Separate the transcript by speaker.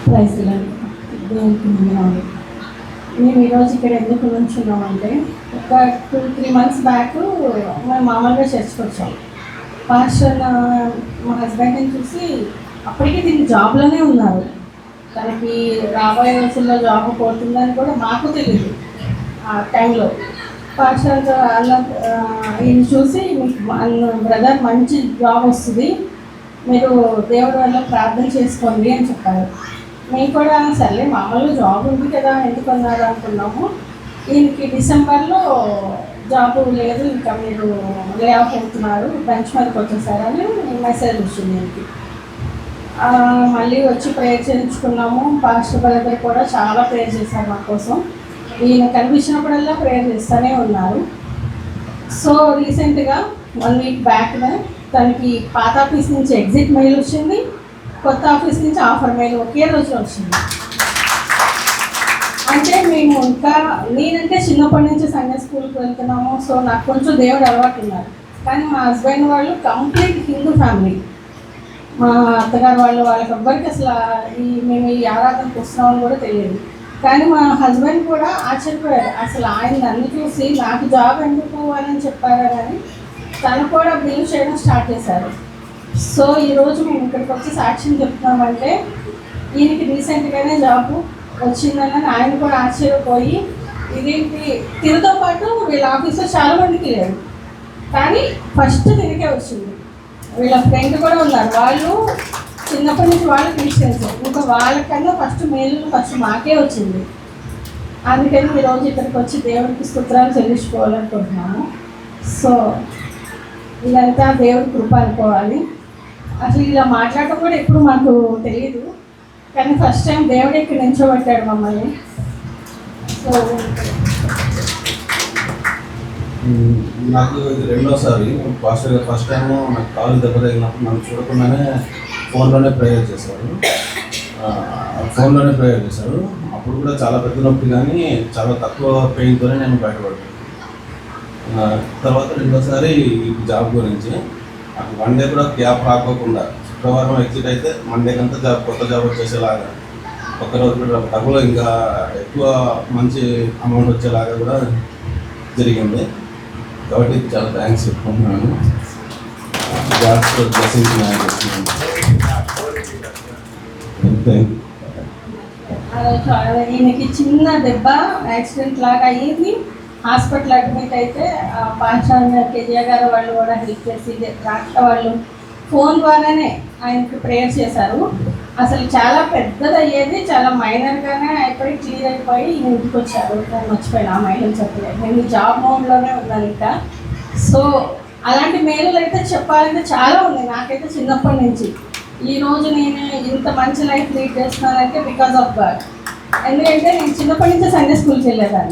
Speaker 1: ప్రైజ్లో దేవునికి వందనాలు. మేము ఈరోజు ఇక్కడ ఎందుకు నుంచున్నామంటే, ఒక 2-3 మంత్స్ బ్యాక్ మేము మామూలుగా చర్చ్కి వచ్చాం. పాస్టర్ మా హస్బెండ్ని చూసి అప్పటికి దీన్ని జాబ్లోనే ఉన్నారు. తనకి రాబోయే రోజుల్లో జాబ్ పోతుందని కూడా మాకు తెలియదు ఆ టైంలో. పాస్టర్ అన్న ఈయన చూసి మీకు బ్రదర్ మంచి జాబ్ వస్తుంది, మీరు దేవుడి వల్ల ప్రార్థన చేసుకోండి అని చెప్పారు. మేము కూడా సర్లే మామూలుగా జాబ్ ఉంది కదా ఎందుకు అన్నారు అనుకున్నాము. ఈయనకి డిసెంబర్లో జాబ్ లేదు, ఇంకా మీరు లే ఆఫ్ అవుతున్నారు, బెంచ్ మీదకి వచ్చేసారని మెసేజ్ వచ్చింది ఈయనకి. మళ్ళీ వచ్చి ప్రేయర్ చేయించుకున్నాము. పాస్టర్ బ్రదర్ కూడా చాలా ప్రేయర్ చేశారు మా కోసం. ఈయన కనిపించినప్పుడల్లా ప్రేయర్ చేస్తూనే ఉన్నారు. సో రీసెంట్గా 1 వీక్ బ్యాక్ తనకి పాత ఆఫీస్ నుంచి ఎగ్జిట్ మెయిల్ వచ్చింది, కొత్త ఆఫీస్ నుంచి ఆఫర్ మెయిల్ ఒకే రోజులో వచ్చింది. అంటే మేము ఇంకా నేనంటే చిన్నప్పటి నుంచి సండే స్కూల్కి వెళ్తున్నాము. సో నాకు కొంచెం దేవుడు అలవాటు ఉన్నారు. కానీ మా హస్బెండ్ వాళ్ళు కంప్లీట్ హిందూ ఫ్యామిలీ. మా అత్తగారు వాళ్ళకి ఎవ్వరికి అసలు మేము ఈ ఆరాధనకు వస్తున్నామని కూడా తెలియదు. కానీ మా హస్బెండ్ కూడా ఆశ్చర్యపోయారు, అసలు ఆయన నన్ను చూసి నాకు జాబ్ ఎందుకు అని చెప్పారా, కానీ తను కూడా బిలీవ్ చేయడం స్టార్ట్ చేశారు. సో ఈరోజు మేము ఇక్కడికి వచ్చి సాక్ష్యం చెప్తున్నామంటే, ఈయనకి రీసెంట్గానే జాబ్ వచ్చిందని ఆయన కూడా ఆశ్చర్యపోయి, ఇదేంటి తినతో పాటు వీళ్ళ ఆఫీస్లో చాలా మందికి లేదు, కానీ ఫస్ట్ తినకే వచ్చింది. వీళ్ళ ఫ్రెండ్ కూడా ఉన్నారు, వాళ్ళు చిన్నప్పటి నుంచి వాళ్ళు క్రిస్టియన్స్, ఇంకా వాళ్ళకన్నా ఫస్ట్ మాకే వచ్చింది. అందుకని ఈరోజు ఇక్కడికి వచ్చి దేవుడికి స్తోత్రాలు చెల్లించుకోవాలనుకుంటున్నాము. సో ఇదంతా దేవుడి కృప అనుకోవాలి. అసలు ఇలా మాట్లాడటం కూడా ఎప్పుడు మాకు తెలియదు, కానీ ఫస్ట్ టైం దేవుడు ఇక్కడ నిల్చోబెట్టాడు మమ్మల్ని. సో
Speaker 2: నాకు ఇది రెండోసారి. ఫస్ట్ టైం నాకు కాలు దెబ్బ తగిలినప్పుడు నన్ను చూడకుండానే ఫోన్లోనే ప్రేయర్ చేశారు. అప్పుడు కూడా చాలా పెద్ద నొప్పి, కానీ చాలా తక్కువ పెయిన్తోనే నేను బయటపడ్డాను. తర్వాత రెండోసారి జాబ్ గురించి నాకు 1 డే కూడా గ్యాప్ రాకోకుండా శుక్రవారం ఎగ్జిట్ అయితే మండేకంతా కొత్త జాబ్ వచ్చేసేలాగా, ఒక్కరోజు కూడా డబ్బులు ఇంకా ఎక్కువ మంచి అమౌంట్ వచ్చేలాగా కూడా జరిగింది. కాబట్టి చాలా థ్యాంక్స్ చెప్పుకుంటున్నాను.
Speaker 1: ఈయనకి చిన్న దెబ్బ యాక్సిడెంట్ లాగా అయ్యింది, హాస్పిటల్ అడ్మిట్ అయితే పాస్టర్ కేజీఆర్ గారు వాళ్ళు కూడా హెల్ప్ చేసి డాక్టర్ వాళ్ళు ఫోన్ ద్వారానే ఆయనకి ప్రేయర్ చేశారు. అసలు చాలా పెద్దది అయ్యేది, చాలా మైనర్గానే అయిపోయి క్లియర్ అయిపోయి ఇంటికి వచ్చారు. నేను మర్చిపోయాను ఆ మైలు చెప్పలేదు, నేను జాబ్ మోడ్లోనే ఉన్నాను ఇంకా. సో అలాంటి మేలులు అయితే చెప్పాలంటే చాలా ఉంది నాకైతే చిన్నప్పటి నుంచి. ఈరోజు నేను ఇంత మంచి లైఫ్ లీడ్ చేస్తున్నానంటే బికాస్ ఆఫ్ గాడ్. ఎందుకంటే నేను చిన్నప్పటి నుంచి సండే స్కూల్కి వెళ్ళేదాన్ని.